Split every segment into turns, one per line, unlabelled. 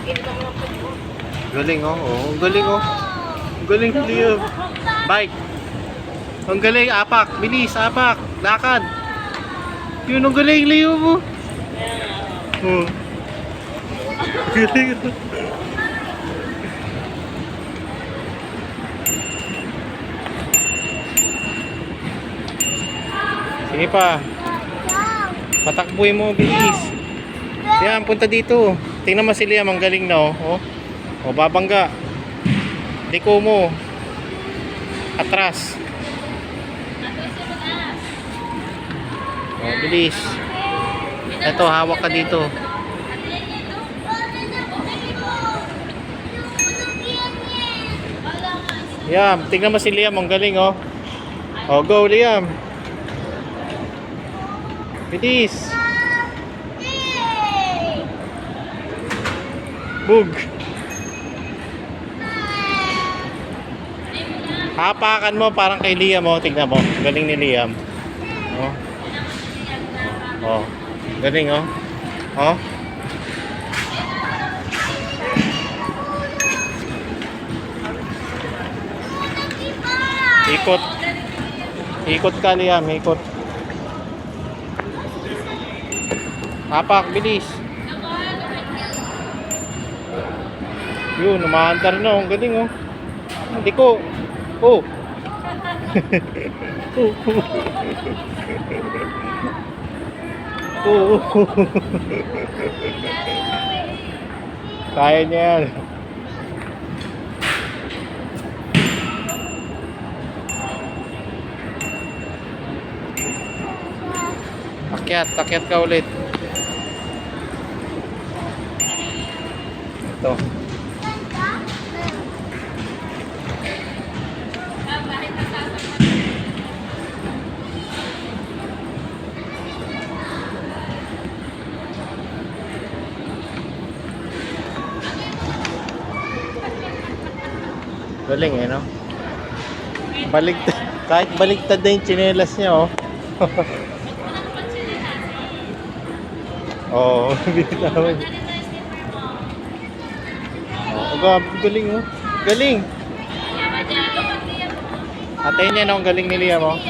Galing oh. Oh, ang galing oh. Ang galing Liam. Bike. Ang galing, apak. Bilis, apak. Lakad. Yun, ang galing Liam mo. Oh. Galing oh. Sige pa. Patakbuhin mo, bilis. Yan, punta dito. Tingnan mo si Liam, ang galing na oh. O, babangga. Liko mo. Atras. O, bilis. Ito, hawak ka dito. Liam, tingnan mo si Liam, ang galing oh. O, go Liam. Bilis. Bug. Hapakan mo parang kay Liam oh. Tignan mo. Galing ni Liam. Oh. Oh. Galing oh. Oh. Ikot. Ikot ka Liam. Ikot. Hapak. Bilis. Yun. Umaandar na. Ang galing oh. Hindi ko. Oh. Oh. Kaya niya yan. Akyat ka ulit. Ito. Galing eh, no? Baligtad. Kahit baligtad na yung tsinelas niya, oh. Oo, bitawan. Oh, galing, oh. Galing! Atayin niya, no? Ang galing ni Liam, oh.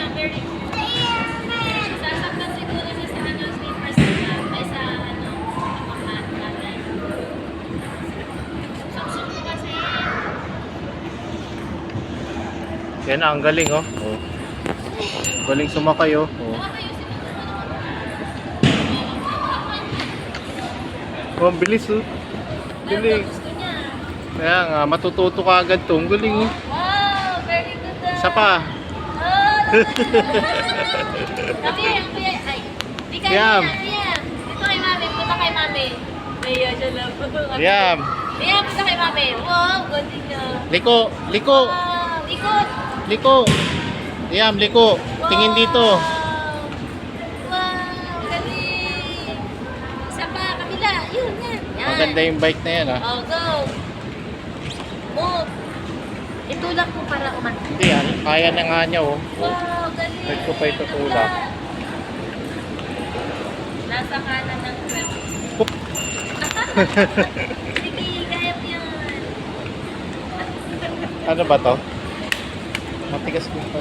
Yan ang galing oh. Oh. Galing sumakay oh. Oh. Oh, ang bilis oh. Galing. Kaya nga, matututo ka agad to. Ang galing oh.
Wow, very good.
Isa pa. Liam.
Dito kay mami, punta kay mami. Maya siya lang.
Liam.
Liam, punta kay mami. Wow, galing niya.
Liko.
Wow, ikot.
Liko. Liam, liko. Tingin dito.
Wow, galing. Isa pa, kabila. Yun, yan.
Maganda yung bike na yan ah.
Oh, go. Move. Itulak mo para umangat.
Hindi yan. Kaya na nga niya oh.
Wow, galing.
Pwede ko pa itutulak.
Nasa kanan ng 12.
Pup.
Sige, kaya mo yan.
Ano ba to? Matigas mo pa.